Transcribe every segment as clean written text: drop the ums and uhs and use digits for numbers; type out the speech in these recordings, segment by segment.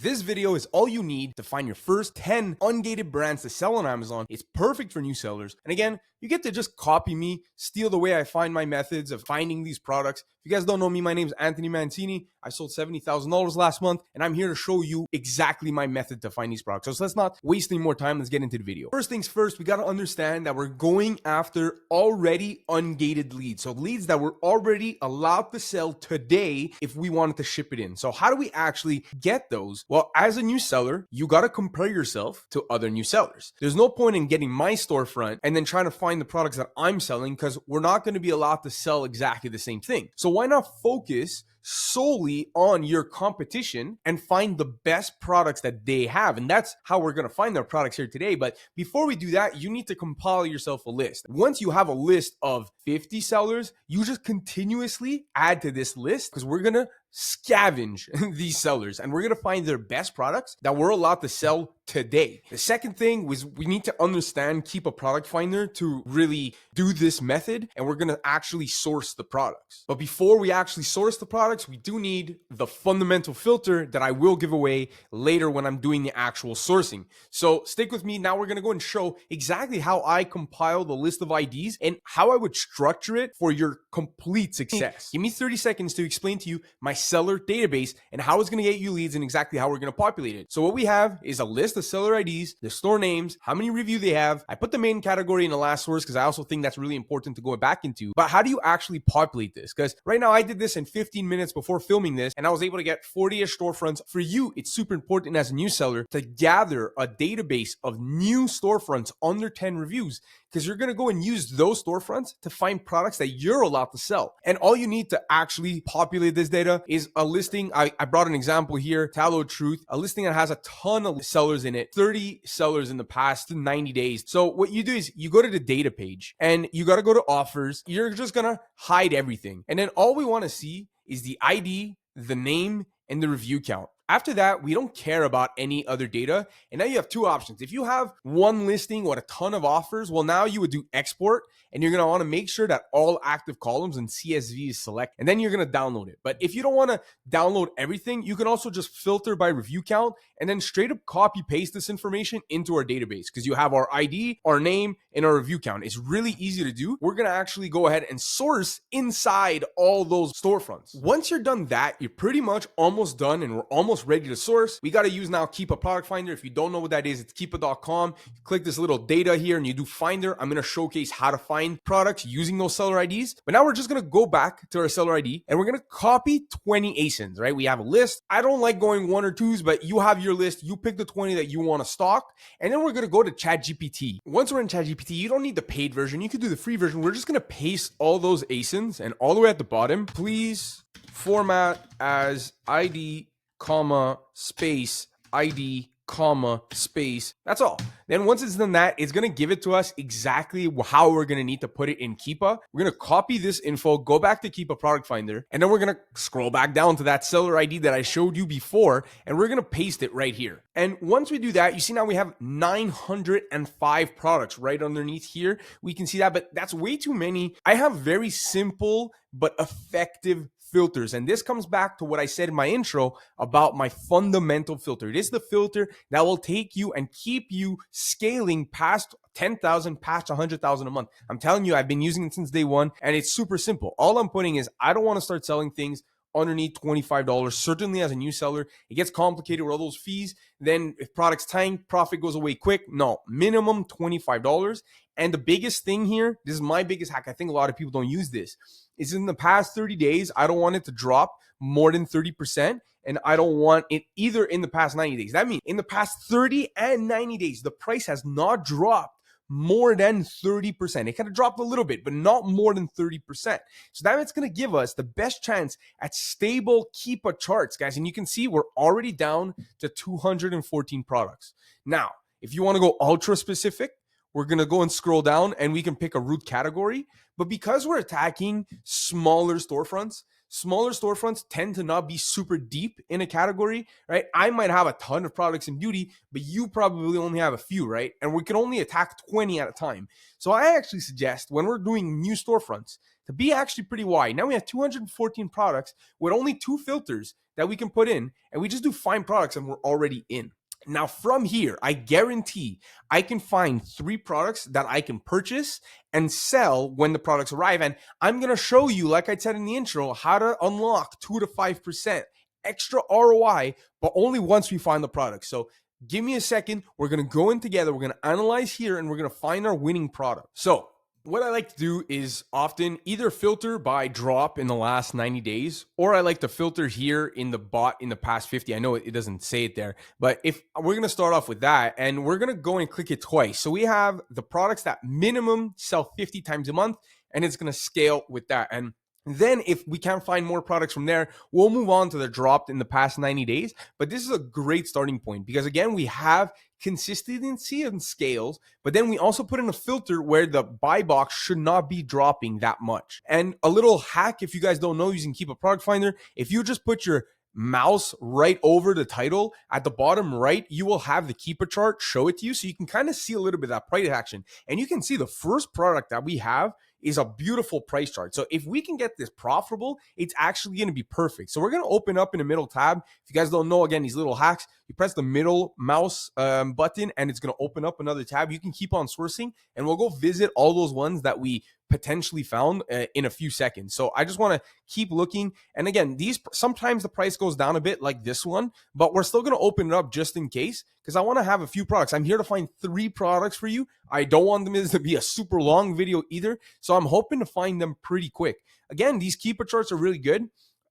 This video is all you need to find your first 10 ungated brands to sell on Amazon. It's perfect for new sellers. And again, you get to just copy me, steal the way I find my methods of finding these products. If you guys don't know me, my name is Anthony Mancini. I sold $70,000 last month, and I'm here to show you exactly my method to find these products. So let's not waste any more time. Let's get into the video. First things first, we got to understand that we're going after already ungated leads. So leads that we're already allowed to sell today if we wanted to ship it in. So how do we actually get those? Well, as a new seller, you got to compare yourself to other new sellers. There's no point in getting my storefront and then trying to find the products that I'm selling because we're not going to be allowed to sell exactly the same thing. So why not focus solely on your competition and find the best products that they have? And that's how we're going to find their products here today. But before we do that, you need to compile yourself a list. Once you have a list of 50 sellers, you just continuously add to this list because we're going to scavenge these sellers and we're going to find their best products that we're allowed to sell today. The second thing was we need to understand Keepa Product Finder to really do this method, and we're going to actually source the products. But before we actually source the products, we do need the fundamental filter that I will give away later when I'm doing the actual sourcing. So stick with me. Now we're going to go and show exactly how I compile the list of IDs and how I would structure it for your complete success. Give me 30 seconds to explain to you my seller database and how it's going to get you leads and exactly how we're going to populate it. So what we have is a list of seller IDs, the store names, how many reviews they have. I put the main category in the last source because I also think that's really important to go back into. But how do you actually populate this? Because right now I did this in 15 minutes before filming this, and I was able to get 40-ish storefronts. For you, it's super important as a new seller to gather a database of new storefronts under 10 reviews, because you're going to go and use those storefronts to find products that you're allowed to sell. And all you need to actually populate this data is a listing. I brought an example here, Tallow Truth, a listing that has a ton of sellers in it, 30 sellers in the past 90 days. So what you do is you go to the data page and you got to go to offers. You're just going to hide everything. And then all we want to see is the ID, the name, and the review count. After that, we don't care about any other data. And now you have two options. If you have one listing with a ton of offers, well, now you would do export, and you're going to want to make sure that all active columns and CSV is select, and then you're going to download it. But if you don't want to download everything, you can also just filter by review count and then straight up copy paste this information into our database, because you have our ID, our name, and our review count. It's really easy to do. We're going to actually go ahead and source inside all those storefronts. Once you're done that, you're pretty much almost done, and we're almost ready to source. We got to use now Keepa Product Finder. If you don't know what that is, it's keepa.com. You click this little data here and you do Finder. I'm going to showcase how to find products using those seller IDs. But now we're just going to go back to our seller ID and we're going to copy 20 ASINs, right? We have a list. I don't like going one or twos, but you have your list. You pick the 20 that you want to stock. And then we're going to go to ChatGPT. Once we're in ChatGPT, you don't need the paid version. You could do the free version. We're just going to paste all those ASINs, and all the way at the bottom, please format as ID, comma, space, ID, comma, space. That's all. Then once it's done that, it's going to give it to us exactly how we're going to need to put it in Keepa. We're going to copy this info, go back to Keepa Product Finder, and then we're going to scroll back down to that seller ID that I showed you before, and we're going to paste it right here. And once we do that, you see now we have 905 products right underneath here. We can see that, but that's way too many. I have very simple but effective filters. And this comes back to what I said in my intro about my fundamental filter. It is the filter that will take you and keep you scaling past 10,000, past 100,000 a month. I'm telling you, I've been using it since day one, and it's super simple. All I'm putting is I don't want to start selling things underneath $25. Certainly as a new seller, it gets complicated with all those fees. Then if products tank, profit goes away quick. No, minimum $25. And the biggest thing here, this is my biggest hack. I think a lot of people don't use this. Is in the past 30 days, I don't want it to drop more than 30. And I don't want it either in the past 90 days. That means in the past 30 and 90 days, the price has not dropped more than 30%. It kind of dropped a little bit, but not more than 30%. So that's going to give us the best chance at stable Keepa charts, guys. And you can see we're already down to 214 products. Now, if you want to go ultra specific, we're going to go and scroll down and we can pick a root category. But because we're attacking smaller storefronts tend to not be super deep in a category, right? I might have a ton of products in beauty, but you probably only have a few, right? And we can only attack 20 at a time. So I actually suggest when we're doing new storefronts to be actually pretty wide. Now we have 214 products with only 2 filters that we can put in, and we just do find products and we're already in. Now from here, I guarantee I can find 3 products that I can purchase and sell when the products arrive. And I'm going to show you, like I said in the intro, how to unlock 2 to 5% extra ROI, but only once we find the product. So give me a second. We're going to go in together. We're going to analyze here and we're going to find our winning product. So what I like to do is often either filter by drop in the last 90 days, or I like to filter here in the bot in the past 50. I know it doesn't say it there, but if we're going to start off with that and we're going to go and click it twice. So we have the products that minimum sell 50 times a month, and it's going to scale with that. And then if we can't find more products from there, we'll move on to the dropped in the past 90 days. But this is a great starting point because again, we have consistency and scales, but then we also put in a filter where the buy box should not be dropping that much. And a little hack, if you guys don't know, using Keepa Product Finder, if you just put your mouse right over the title at the bottom right, you will have the Keepa chart show it to you. So you can kind of see a little bit of that price action. And you can see the first product that we have is a beautiful price chart. So if we can get this profitable, it's actually going to be perfect. So we're going to open up in the middle tab. If you guys don't know, again, these little hacks, you press the middle mouse button and it's going to open up another tab. You can keep on sourcing and we'll go visit all those ones that we potentially found in a few seconds. So I just want to keep looking. And again, these sometimes the price goes down a bit like this one, but we're still going to open it up just in case because I want to have a few products. I'm here to find 3 products for you. I don't want them to be a super long video either. So I'm hoping to find them pretty quick. Again, these Keepa charts are really good.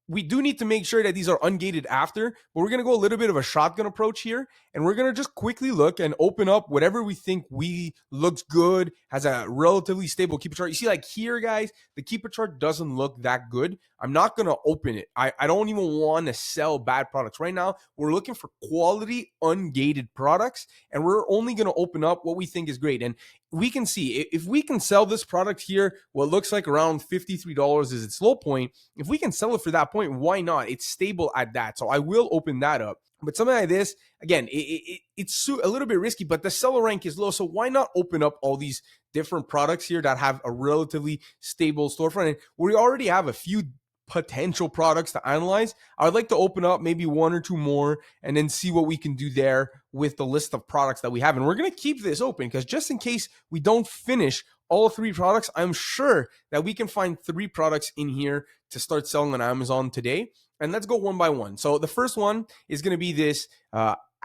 We do need to make sure that these are ungated after, but we're going to go a little bit of a shotgun approach here. And we're going to just quickly look and open up whatever we think looks good, has a relatively stable Keepa chart. You see, like here, guys, the Keepa chart doesn't look that good. I'm not going to open it. I don't even want to sell bad products. Right now, we're looking for quality ungated products, and we're only going to open up what we think is great. And we can see if we can sell this product here, what looks like around $53 is its low point. If we can sell it for that point, why not? It's stable at that. So I will open that up. But something like this, again, it's a little bit risky, but the seller rank is low. So why not open up all these different products here that have a relatively stable storefront? And we already have a few potential products to analyze. I would like to open up maybe 1 or 2 more and then see what we can do there with the list of products that we have. And we're going to keep this open because just in case we don't finish all 3 products, I'm sure that we can find 3 products in here to start selling on Amazon today. And let's go one by one. So the first one is going to be this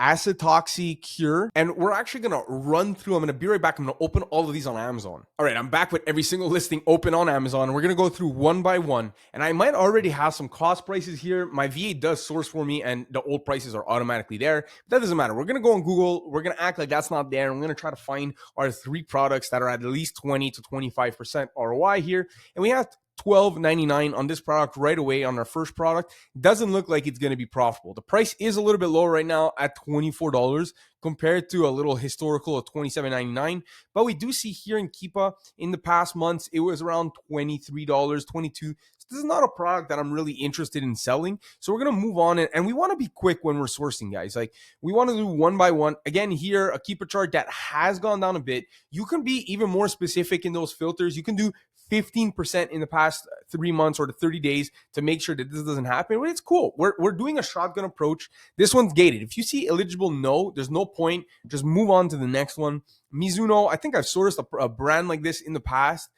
acetoxy cure, and we're actually going to run through. I'm going to be right back. I'm going to open all of these on Amazon. All right, I'm back with every single listing open on Amazon. We're going to go through one by one, and I might already have some cost prices here. My VA does source for me, and the old prices are automatically there. But that doesn't matter. We're going to go on Google. We're going to act like that's not there. I'm going to try to find our 3 products that are at least 20 to 25% ROI here, and we have $12.99 on this product right away on our first product. Doesn't look like it's going to be profitable. The price is a little bit low right now at $24 compared to a little historical of $27.99. But we do see here in Keepa in the past months, it was around $23, $22. So this is not a product that I'm really interested in selling. So we're going to move on. And we want to be quick when we're sourcing, guys. Like we want to do one by one. Again, here, a Keepa chart that has gone down a bit. You can be even more specific in those filters. You can do 15% in the past 3 months or the 30 days to make sure that this doesn't happen. But it's cool. We're doing a shotgun approach. This one's gated. If you see eligible no, there's no point. Just move on to the next one. Mizuno, I think I've sourced a brand like this in the past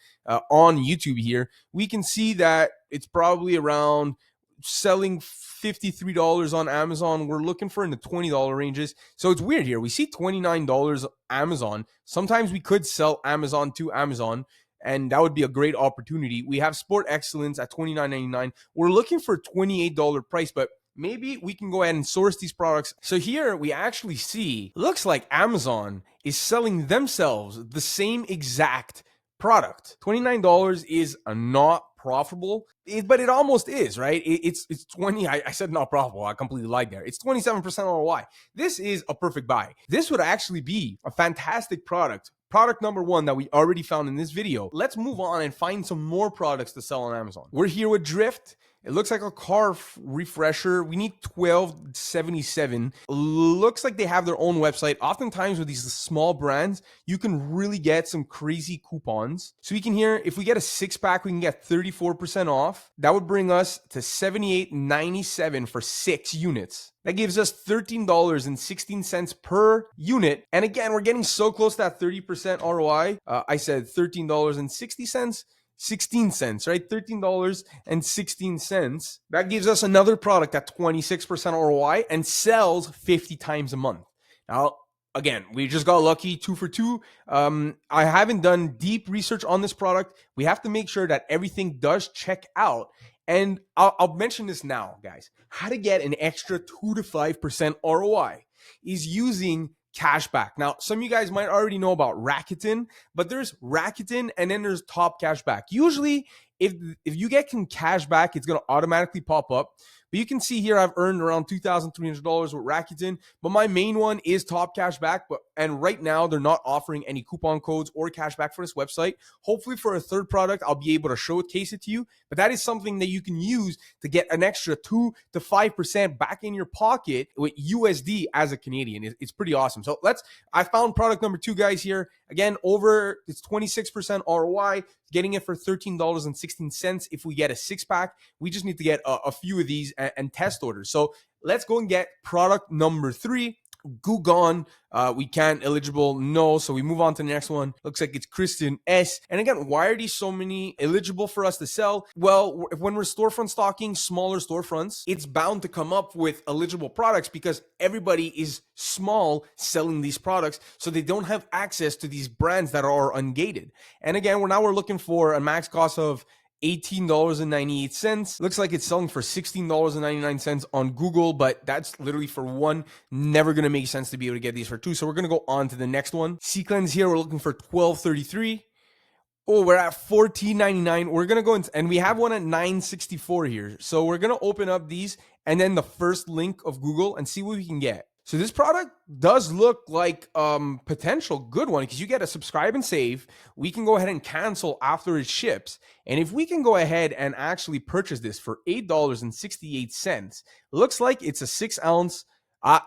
on YouTube here. We can see that it's probably around selling $53 on Amazon. We're looking for in the $20 ranges. So it's weird here. We see $29 Amazon. Sometimes we could sell Amazon to Amazon, and that would be a great opportunity. We have Sport Excellence at $29.99. We're looking for a $28 price, but maybe we can go ahead and source these products. So here we actually see, looks like Amazon is selling themselves the same exact product. $29 is not profitable, but it almost is, right? It's 20. I said not profitable. I completely lied there. It's 27% ROI. This is a perfect buy. This would actually be a fantastic product. Product number 1 that we already found in this video. Let's move on and find some more products to sell on Amazon. We're here with Drift. It looks like a car refresher. We need 1277. Looks like they have their own website. Oftentimes with these small brands, you can really get some crazy coupons. So we can hear, if we get a 6-pack, we can get 34% off. That would bring us to $78.97 for 6 units. That gives us $13.16 per unit. And again, we're getting so close to that 30% ROI. I said $13.60. 16 cents, right? $13.16. That gives us another product at 26% ROI and sells 50 times a month. Now, again, we just got lucky, 2 for 2. I haven't done deep research on this product. We have to make sure that everything does check out. And I'll mention this now, guys. How to get an extra 2 to 5% ROI is using cashback. Now, some of you guys might already know about Rakuten, but there's Rakuten and then there's Top Cashback. Usually, if you get cashback, it's going to automatically pop up. But you can see here I've earned around $2,300 with Rakuten, but my main one is Top Cashback. And right now, they're not offering any coupon codes or cashback for this website. Hopefully for a third product, I'll be able to showcase it to you. But that is something that you can use to get an extra 2 to 5% back in your pocket with USD as a Canadian. It's pretty awesome. So I found product number 2, guys, here. Again, it's 26% ROI, getting it for $13.16. If we get a 6-pack, we just need to get a few of these and test orders. So let's go and get product number 3. Gugon, we can't eligible, no. So we move on to the next one. Looks like it's Kristen S. And again, why are these so many eligible for us to sell? Well, when we're storefront stocking smaller storefronts, it's bound to come up with eligible products because everybody is small selling these products. So they don't have access to these brands that are ungated. And again, we're looking for a max cost of $18.98. Looks like it's selling for $16.99 on Google, but that's literally for 1. Never going to make sense to be able to get these for 2. So we're going to go on to the next one. Sequence here, we're looking for $12.33. Oh, we're at $14.99. We're going to go and we have one at $9.64 here. So we're going to open up these and then the first link of Google and see what we can get. So this product does look like potential good one because you get a subscribe and save. We can go ahead and cancel after it ships. And if we can go ahead and actually purchase this for $8.68, looks like it's a 6-ounce.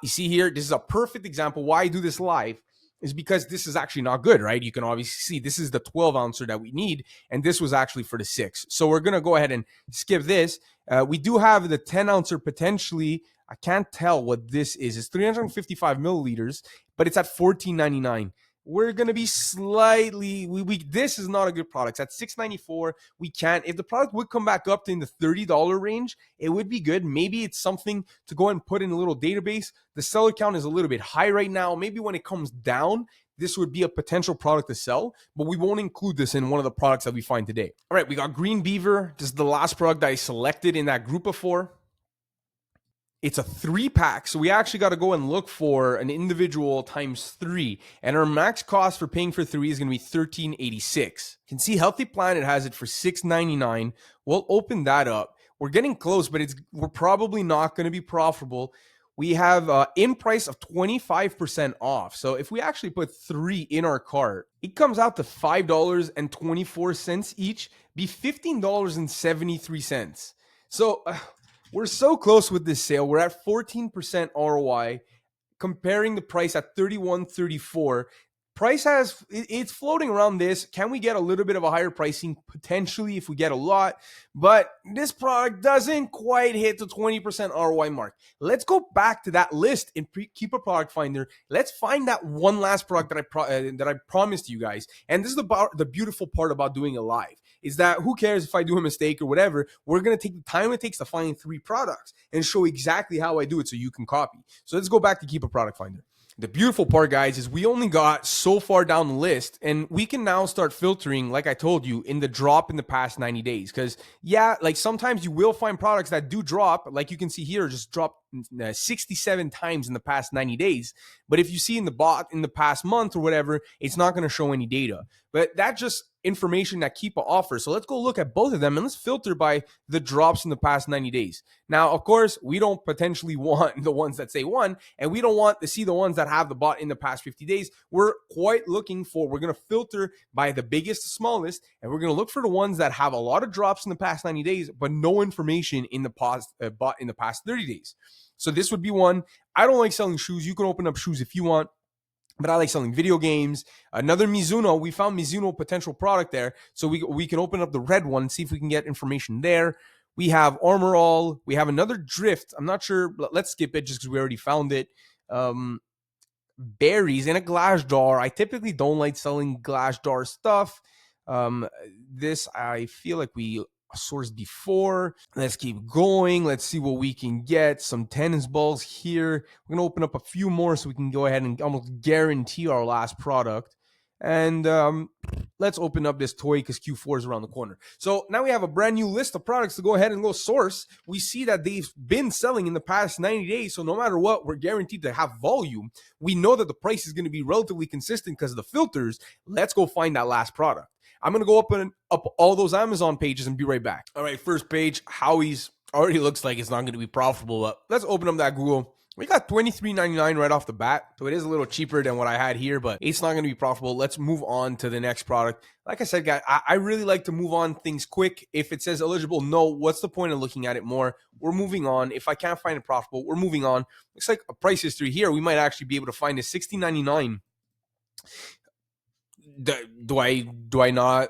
You see here, this is a perfect example. Why I do this live is because this is actually not good, right? You can obviously see this is the 12-ouncer that we need, and this was actually for the 6. So we're going to go ahead and skip this. We do have the 10-ouncer potentially. I can't tell what this is. It's 355 milliliters, but it's at $14.99. We're going to be slightly, this is not a good product. It's at $6.94. We can't, if the product would come back up to in the $30 range, it would be good. Maybe it's something to go and put in a little database. The seller count is a little bit high right now. Maybe when it comes down, this would be a potential product to sell, but we won't include this in one of the products that we find today. All right, we got Green Beaver. This is the last product that I selected in that group of 4. It's a 3-pack, so we actually got to go and look for an individual times 3, and our max cost for paying for 3 is going to be $13.86. You can see Healthy Planet has it for $6.99. We'll open that up. We're getting close, but we're probably not going to be profitable. We have in price of 25% off. So if we actually put 3 in our cart, it comes out to $5.24 each, be $15.73. So we're so close with this sale. We're at 14% ROI, comparing the price at $31.34. Price it's floating around this. Can we get a little bit of a higher pricing? Potentially if we get a lot, but this product doesn't quite hit the 20% ROI mark. Let's go back to that list in Keepa Product Finder. Let's find that one last product that I promised you guys. And this is the beautiful part about doing it live, is that who cares if I do a mistake or whatever, we're going to take the time it takes to find 3 products and show exactly how I do it so you can copy. So let's go back to Keepa Product Finder. The beautiful part, guys, is we only got so far down the list, and we can now start filtering, like I told you, in the drop in the past 90 days. Because, yeah, like sometimes you will find products that do drop, like you can see here, just drop 67 times in the past 90 days. But if you see in the bot in the past month or whatever, it's not going to show any data. But that's just information that Keepa offers. So let's go look at both of them and let's filter by the drops in the past 90 days. Now, of course, we don't potentially want the ones that say 1, and we don't want to see the ones that have the bot in the past 50 days. We're going to filter by the biggest to smallest, and we're going to look for the ones that have a lot of drops in the past 90 days, but no information in the bot in the past 30 days. So this would be one. I don't like selling shoes. You can open up shoes if you want, but I like selling video games. Another Mizuno. We found Mizuno potential product there. So we can open up the red one and see if we can get information there. We have Armor All. We have another Drift. I'm not sure. Let's skip it just because we already found it. Berries in a glass jar. I typically don't like selling glass jar stuff. This I feel like we sourced before. Let's keep going. Let's see what we can get. Some tennis balls here. We're going to open up a few more so we can go ahead and almost guarantee our last product. And let's open up this toy because Q4 is around the corner. So now we have a brand new list of products to go ahead and go source. We see that they've been selling in the past 90 days. So no matter what, we're guaranteed to have volume. We know that the price is going to be relatively consistent because of the filters. Let's go find that last product. I'm going to go open up all those Amazon pages and be right back. All right, first page, Howie's already looks like it's not going to be profitable. But let's open up that Google. We got $23.99 right off the bat. So it is a little cheaper than what I had here, but it's not going to be profitable. Let's move on to the next product. Like I said, guys, I really like to move on things quick. If it says eligible, no, what's the point of looking at it more? We're moving on. If I can't find it profitable, we're moving on. Looks like a price history here. We might actually be able to find a $16.99. Do I not?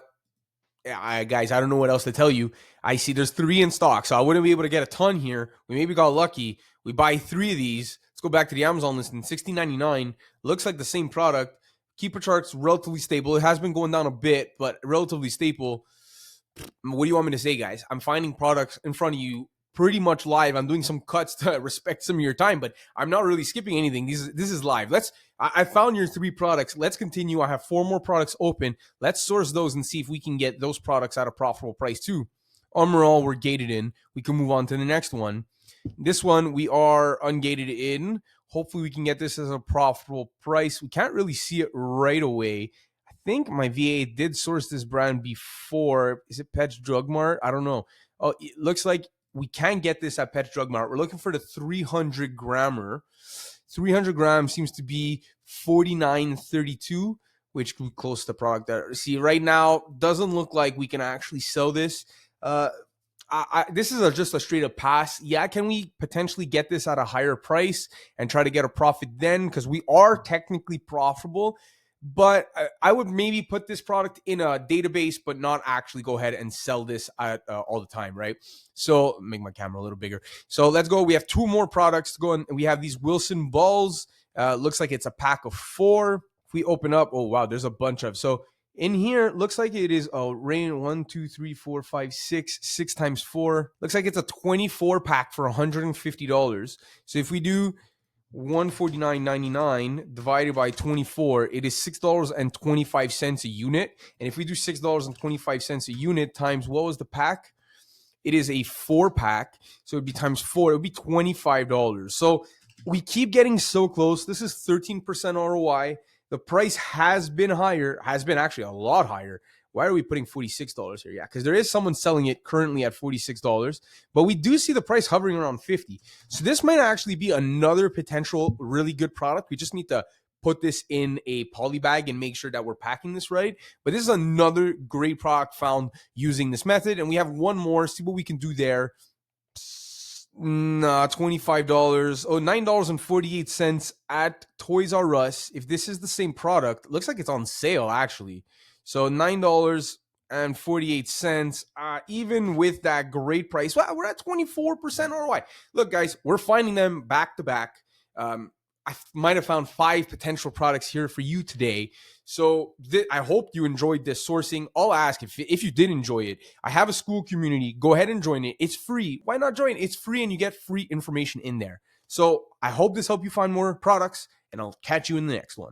Guys, I don't know what else to tell you. I see there's 3 in stock, so I wouldn't be able to get a ton here. We maybe got lucky. We buy 3 of these. Let's go back to the Amazon listing. $16.99. Looks like the same product. Keepa chart's relatively stable. It has been going down a bit, but relatively stable. What do you want me to say, guys? I'm finding products in front of you pretty much live. I'm doing some cuts to respect some of your time, but I'm not really skipping anything. This is live. I found your 3 products. Let's continue. I have 4 more products open. Let's source those and see if we can get those products at a profitable price too. Armor All, we're gated in. We can move on to the next one. This one, we are ungated in. Hopefully we can get this as a profitable price. We can't really see it right away. I think my VA did source this brand before. Is it Pet's Drug Mart? I don't know. Oh, it looks like we can get this at Pet's Drug Mart. We're looking for the 300 grammer. 300 grams seems to be $49.32, which could be close to the product there. See, right now, doesn't look like we can actually sell this. This is just a straight up pass. Yeah, can we potentially get this at a higher price and try to get a profit then? Because we are technically profitable, but I would maybe put this product in a database, but not actually go ahead and sell this at, all the time, right? So make my camera a little bigger. So let's go. We have 2 more products to go, and we have these Wilson balls. Looks like it's a pack of 4. If we open up, oh wow, there's a bunch of. So in here, looks like it is a rain 1, 2, 3, 4, 5, 6 times 4. Looks like it's a 24 pack for $150. So if we do $149.99 divided by 24, it is $6.25 a unit. And if we do $6.25 a unit times what was the pack? It is a 4 pack, so it'd be times 4. It would be $25. So we keep getting so close. This is 13% ROI. The price has been higher, has been actually a lot higher. Why are we putting $46 here? Yeah, because there is someone selling it currently at $46, but we do see the price hovering around $50. So this might actually be another potential really good product. We just need to put this in a poly bag and make sure that we're packing this right. But this is another great product found using this method. And we have one more, see what we can do there. Nah, $25. Oh, $9.48 at Toys R Us. If this is the same product, it looks like it's on sale actually. So $9.48. Even with that great price, well, we're at 24% ROI. Look, guys, we're finding them back to back. I might have found 5 potential products here for you today. So I hope you enjoyed this sourcing. I'll ask if you did enjoy it. I have a school community. Go ahead and join it. It's free. Why not join? It's free and you get free information in there. So I hope this helped you find more products, and I'll catch you in the next one.